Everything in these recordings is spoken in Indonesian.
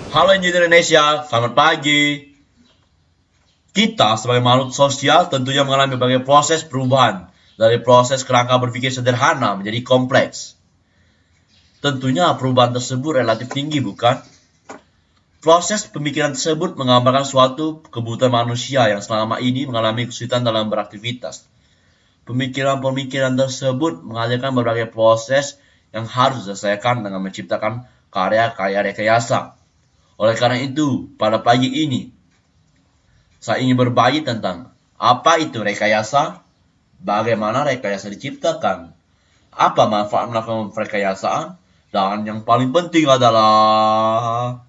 Halo Engineer Indonesia, selamat pagi. Kita sebagai makhluk sosial tentunya mengalami berbagai proses perubahan dari proses kerangka berpikir sederhana menjadi kompleks. Tentunya perubahan tersebut relatif tinggi, bukan? Proses pemikiran tersebut menggambarkan suatu kebutuhan manusia yang selama ini mengalami kesulitan dalam beraktivitas. Pemikiran-pemikiran tersebut menghadirkan berbagai proses yang harus diselesaikan dengan menciptakan karya-karya rekayasa. Oleh karena itu, pada pagi ini, saya ingin berbagi tentang apa itu rekayasa, bagaimana rekayasa diciptakan, apa manfaat melakukan rekayasaan, dan yang paling penting adalah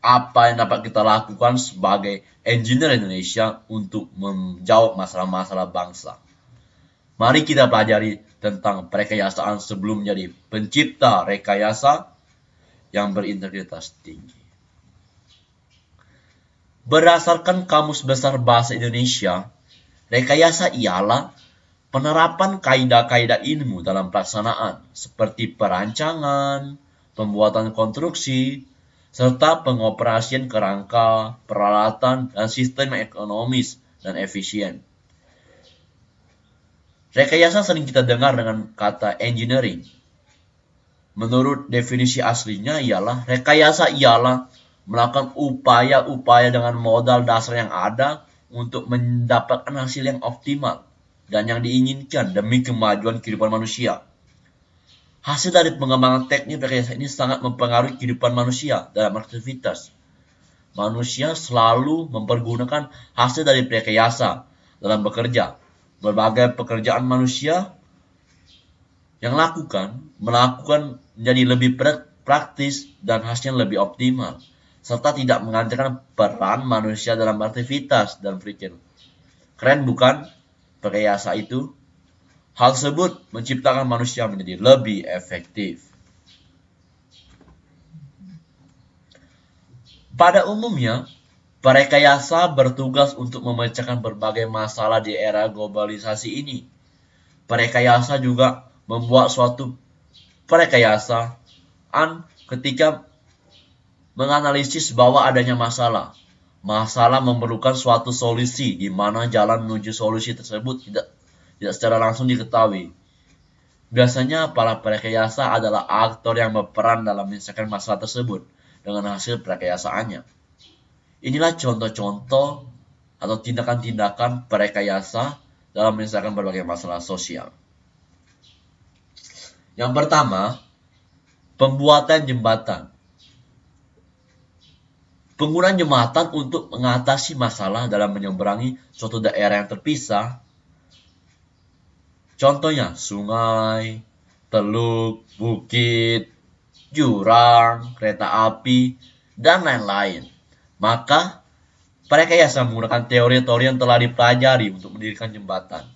apa yang dapat kita lakukan sebagai engineer Indonesia untuk menjawab masalah-masalah bangsa. Mari kita pelajari tentang perekayasaan sebelum menjadi pencipta rekayasa yang berintegritas tinggi. Berdasarkan Kamus Besar Bahasa Indonesia, rekayasa ialah penerapan kaidah-kaidah ilmu dalam pelaksanaan seperti perancangan, pembuatan konstruksi, serta pengoperasian kerangka, peralatan, dan sistem yang ekonomis dan efisien. Rekayasa sering kita dengar dengan kata engineering. Menurut definisi aslinya ialah rekayasa ialah melakukan upaya-upaya dengan modal dasar yang ada untuk mendapatkan hasil yang optimal dan yang diinginkan demi kemajuan kehidupan manusia. Hasil dari pengembangan teknik rekayasa ini sangat mempengaruhi kehidupan manusia dalam aktivitas. Manusia selalu mempergunakan hasil dari rekayasa dalam bekerja. Berbagai pekerjaan manusia yang melakukan menjadi lebih praktis dan hasilnya lebih optimal, serta tidak menggantikan peran manusia dalam aktivitas dan berpikir. Keren bukan rekayasa itu? Hal tersebut menciptakan manusia menjadi lebih efektif. Pada umumnya, perekayasa bertugas untuk memecahkan berbagai masalah di era globalisasi ini. Perekayasa juga membuat suatu perekayasaan ketika menganalisis bahwa adanya masalah. Masalah memerlukan suatu solusi di mana jalan menuju solusi tersebut tidak secara langsung diketahui. Biasanya para perekayasa adalah aktor yang berperan dalam menyelesaikan masalah tersebut dengan hasil perekayasaannya. Inilah contoh-contoh atau tindakan-tindakan perekayasa dalam menyelesaikan berbagai masalah sosial. Yang pertama, pembuatan jembatan. Penggunaan jembatan untuk mengatasi masalah dalam menyeberangi suatu daerah yang terpisah. Contohnya, sungai, teluk, bukit, jurang, kereta api, dan lain-lain. Maka, perekayasa menggunakan teori-teori yang telah dipelajari untuk mendirikan jembatan.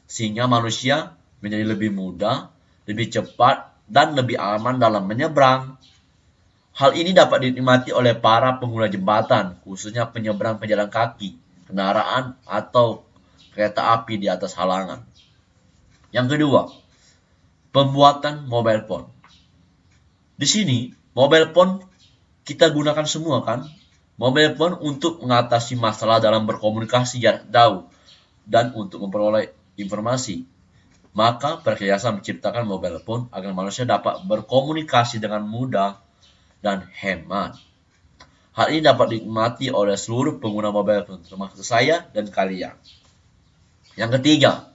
Sehingga manusia menjadi lebih mudah, lebih cepat, dan lebih aman dalam menyeberang. Hal ini dapat dinikmati oleh para pengguna jembatan, khususnya penyeberang pejalan kaki, kendaraan, atau kereta api di atas halangan. Yang kedua, pembuatan mobile phone. Di sini, mobile phone kita gunakan semua kan? Mobile phone untuk mengatasi masalah dalam berkomunikasi jarak jauh dan untuk memperoleh informasi. Maka perekayasa menciptakan mobile phone agar manusia dapat berkomunikasi dengan mudah dan hemat. Hal ini dapat dinikmati oleh seluruh pengguna mobile phone, termasuk saya dan kalian. Yang ketiga,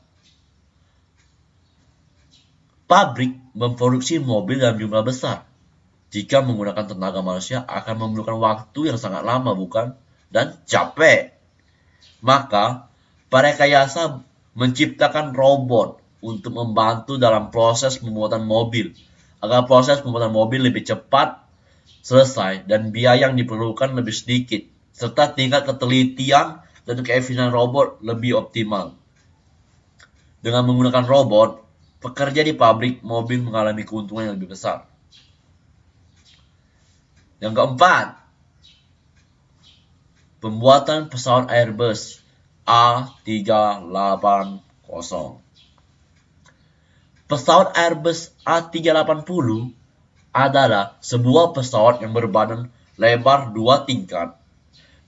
pabrik memproduksi mobil dalam jumlah besar. Jika menggunakan tenaga manusia akan memerlukan waktu yang sangat lama, bukan? Dan capek. Maka, perekayasa menciptakan robot untuk membantu dalam proses pembuatan mobil, agar proses pembuatan mobil lebih cepat selesai dan biaya yang diperlukan lebih sedikit, serta tingkat ketelitian dan keefisienan robot lebih optimal. Dengan menggunakan robot, pekerja di pabrik mobil mengalami keuntungan yang lebih besar. Yang keempat, pembuatan pesawat Airbus A380. Pesawat Airbus A380 adalah sebuah pesawat yang berbadan lebar 2 tingkat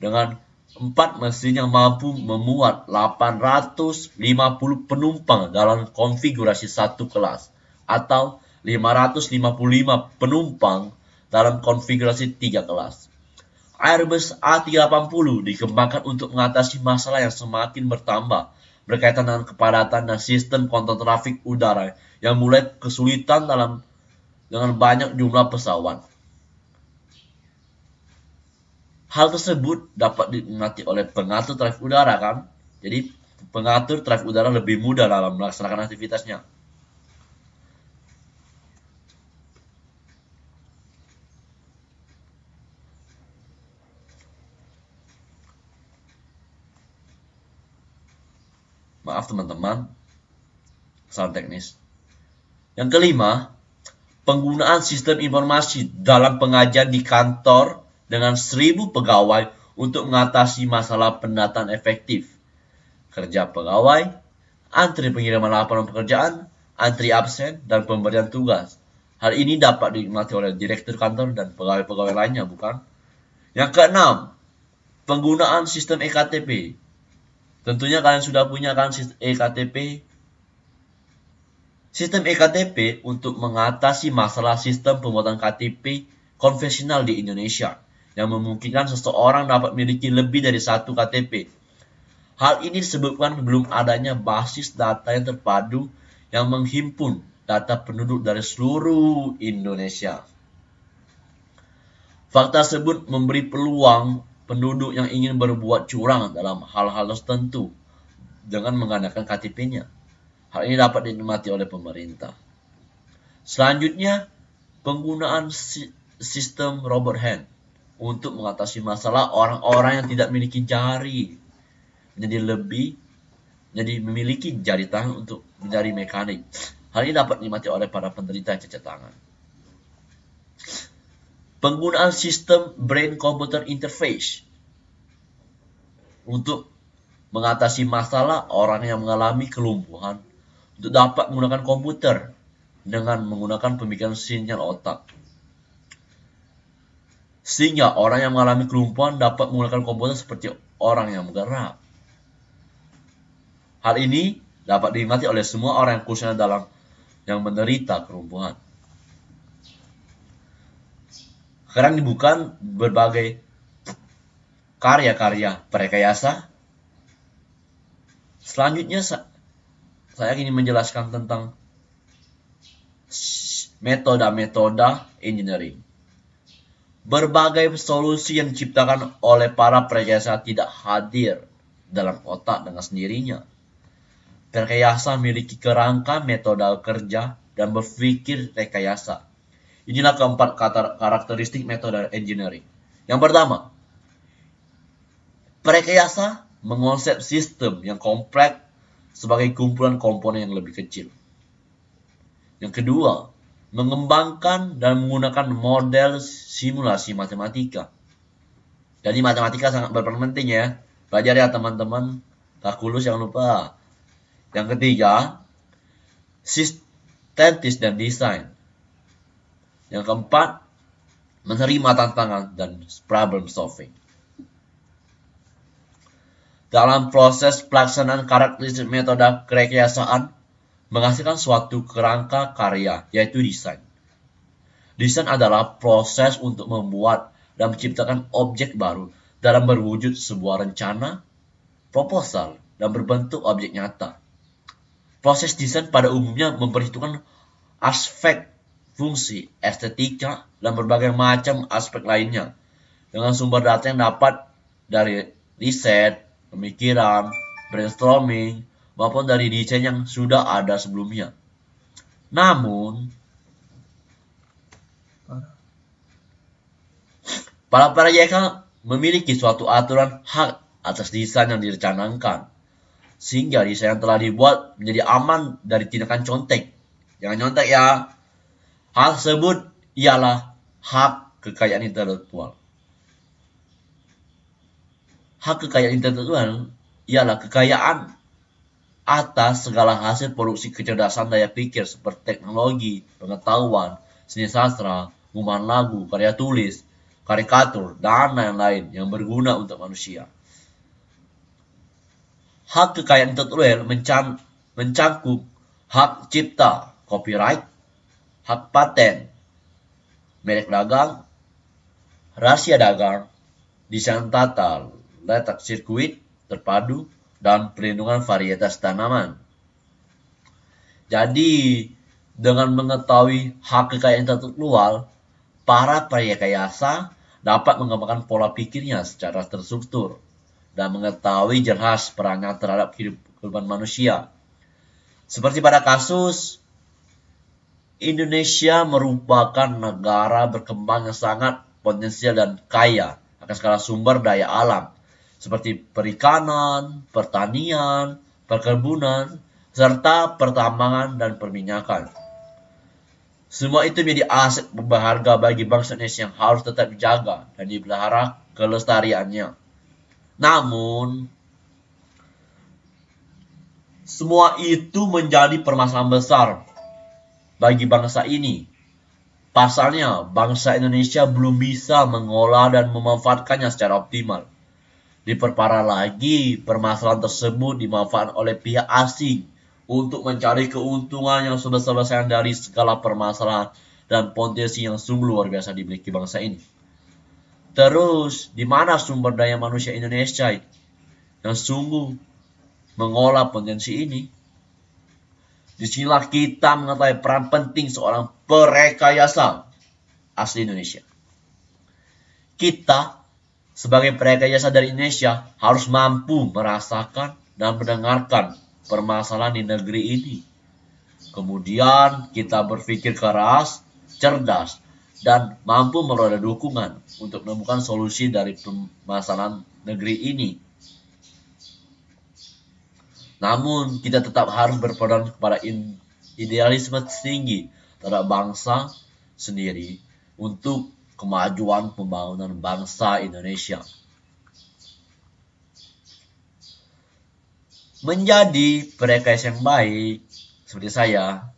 dengan 4 mesin yang mampu memuat 850 penumpang dalam konfigurasi satu kelas atau 555 penumpang dalam konfigurasi 3 kelas. Airbus A380 dikembangkan untuk mengatasi masalah yang semakin bertambah berkaitan dengan kepadatan dan sistem kontrol trafik udara yang mulai kesulitan dengan banyak jumlah pesawat. Hal tersebut dapat dinikmati oleh pengatur trafik udara kan? Jadi pengatur trafik udara lebih mudah dalam melaksanakan aktivitasnya. Maaf teman-teman, kesalahan teknis. Yang kelima, penggunaan sistem informasi dalam pengajian di kantor dengan 1000 pegawai untuk mengatasi masalah pendataan efektif, kerja pegawai, antri pengiriman laporan pekerjaan, antri absen, dan pemberian tugas. Hal ini dapat dinikmati oleh direktur kantor dan pegawai-pegawai lainnya, bukan? Yang keenam, penggunaan sistem EKTP. Tentunya kalian sudah punya kan sistem EKTP. Sistem EKTP untuk mengatasi masalah sistem pembuatan KTP konvensional di Indonesia yang memungkinkan seseorang dapat memiliki lebih dari satu KTP. Hal ini disebabkan belum adanya basis data yang terpadu yang menghimpun data penduduk dari seluruh Indonesia. Fakta tersebut memberi peluang penduduk yang ingin berbuat curang dalam hal-hal tertentu dengan menggunakan KTP-nya. Hal ini dapat dinikmati oleh pemerintah. Selanjutnya, penggunaan sistem robot hand untuk mengatasi masalah orang-orang yang tidak memiliki jari jadi memiliki jari tangan untuk jari mekanik. Hal ini dapat dinikmati oleh para penderita cacat tangan. Penggunaan sistem brain computer interface untuk mengatasi masalah orang yang mengalami kelumpuhan untuk dapat menggunakan komputer dengan menggunakan pemikiran sinyal otak. Sehingga orang yang mengalami kelumpuhan dapat menggunakan komputer seperti orang yang bergerak. Hal ini dapat dinikmati oleh semua orang khususnya yang menderita kelumpuhan. Sekarang dibuka berbagai karya-karya perekayasa. Selanjutnya saya ingin menjelaskan tentang metode engineering. Berbagai solusi yang diciptakan oleh para perekayasa tidak hadir dalam otak dengan sendirinya. Perekayasa memiliki kerangka metode kerja dan berpikir rekayasa. Inilah keempat karakteristik metode engineering. Yang pertama, perekayasa mengonsep sistem yang kompleks sebagai kumpulan komponen yang lebih kecil. Yang kedua, mengembangkan dan menggunakan model simulasi matematika. Jadi matematika sangat berperan penting ya. Belajar ya teman-teman. Kalkulus jangan lupa. Yang ketiga, sintetis dan desain. Yang keempat, menerima tantangan dan problem solving. Dalam proses pelaksanaan karakteristik metode kerekayasaan menghasilkan suatu kerangka karya, yaitu desain. Desain adalah proses untuk membuat dan menciptakan objek baru dalam berwujud sebuah rencana, proposal, dan berbentuk objek nyata. Proses desain pada umumnya memperhitungkan aspek fungsi, estetika, dan berbagai macam aspek lainnya dengan sumber data yang dapat dari riset, pemikiran, brainstorming, maupun dari desain yang sudah ada sebelumnya. Namun, para perekayasa memiliki suatu aturan hak atas desain yang direncanakan, sehingga desain yang telah dibuat menjadi aman dari tindakan contek. Jangan nyontek ya. Hal tersebut ialah hak kekayaan intelektual. Hak kekayaan intelektual ialah kekayaan atas segala hasil produksi kecerdasan daya pikir seperti teknologi, pengetahuan, seni sastra, pengumuman lagu, karya tulis, karikatur, dan lain-lain yang berguna untuk manusia. Hak kekayaan intelektual mencangkup hak cipta, copyright, hak paten, merek dagang, rahasia dagang, desain tata letak sirkuit terpadu, dan perlindungan varietas tanaman. Jadi, dengan mengetahui hak kekayaan intelektual, para prarekayasa dapat mengembangkan pola pikirnya secara terstruktur dan mengetahui jelas perannya terhadap kehidupan manusia. Seperti pada kasus, Indonesia merupakan negara berkembang yang sangat potensial dan kaya akan segala sumber daya alam, seperti perikanan, pertanian, perkebunan, serta pertambangan dan perminyakan. Semua itu menjadi aset berharga bagi bangsa Indonesia yang harus tetap dijaga dan dipelihara kelestariannya. Namun, semua itu menjadi permasalahan besar bagi bangsa ini. Pasalnya, bangsa Indonesia belum bisa mengolah dan memanfaatkannya secara optimal. Diperparah lagi, permasalahan tersebut dimanfaatkan oleh pihak asing untuk mencari keuntungan yang sebesar-besarnya dari segala permasalahan dan potensi yang sungguh luar biasa dimiliki bangsa ini. Terus, di mana sumber daya manusia Indonesia yang sungguh mengolah potensi ini? Disinilah kita mengetahui peran penting seorang perekayasa asli Indonesia. Kita sebagai perekayasa dari Indonesia harus mampu merasakan dan mendengarkan permasalahan di negeri ini. Kemudian kita berpikir keras, cerdas, dan mampu memperoleh dukungan untuk menemukan solusi dari permasalahan negeri ini. Namun kita tetap harus berpedoman kepada idealisme tinggi terhadap bangsa sendiri untuk kemajuan pembangunan bangsa Indonesia. Menjadi perekayasa yang baik, seperti saya,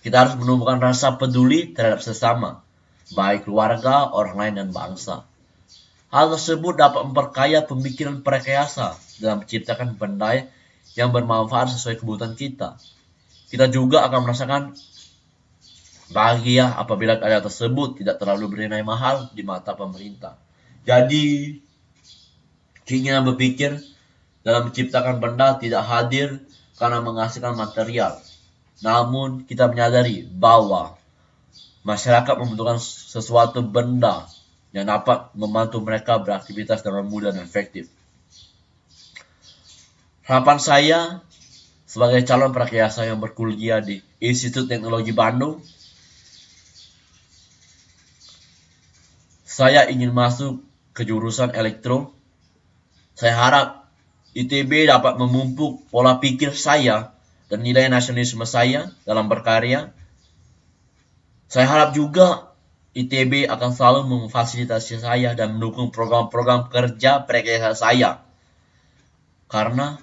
kita harus menumbuhkan rasa peduli terhadap sesama, baik keluarga, orang lain, dan bangsa. Hal tersebut dapat memperkaya pemikiran perekayasa dalam menciptakan benda yang bermanfaat sesuai kebutuhan kita. Kita juga akan merasakan bahagia apabila karya tersebut tidak terlalu bernilai mahal di mata pemerintah. Jadi, keinginan berpikir dalam menciptakan benda tidak hadir karena menghasilkan material. Namun, kita menyadari bahwa masyarakat membutuhkan sesuatu benda yang dapat membantu mereka beraktivitas dengan mudah dan efektif. Harapan saya sebagai calon prarekayasa yang berkuliah di Institut Teknologi Bandung, saya ingin masuk ke jurusan elektro. Saya harap ITB dapat memupuk pola pikir saya dan nilai nasionalisme saya dalam berkarya. Saya harap juga ITB akan selalu memfasilitasi saya dan mendukung program-program kerja prarekayasa saya. Karena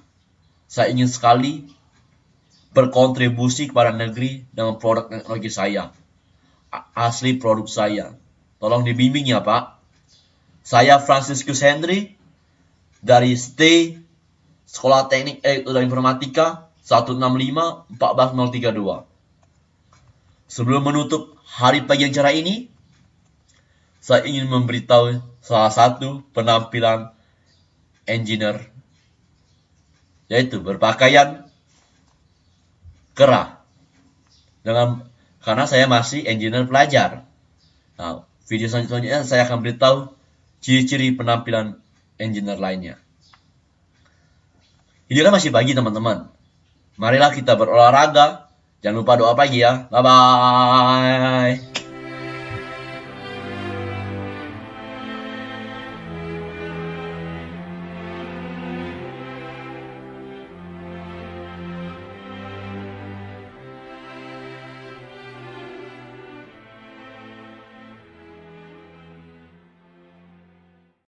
saya ingin sekali berkontribusi kepada negeri dengan produk teknologi saya. Asli produk saya. Tolong dibimbing ya Pak. Saya Franciscus Henry dari STE Sekolah Teknik Elektro dan Informatika 165-14032. Sebelum menutup hari pagi yang cerah ini, saya ingin memberitahu salah satu penampilan engineer, yaitu berpakaian kerah. Karena saya masih engineer pelajar. Nah, video selanjutnya saya akan beritahu ciri-ciri penampilan engineer lainnya. Ini kan masih pagi teman-teman. Marilah kita berolahraga. Jangan lupa doa pagi ya. Bye-bye.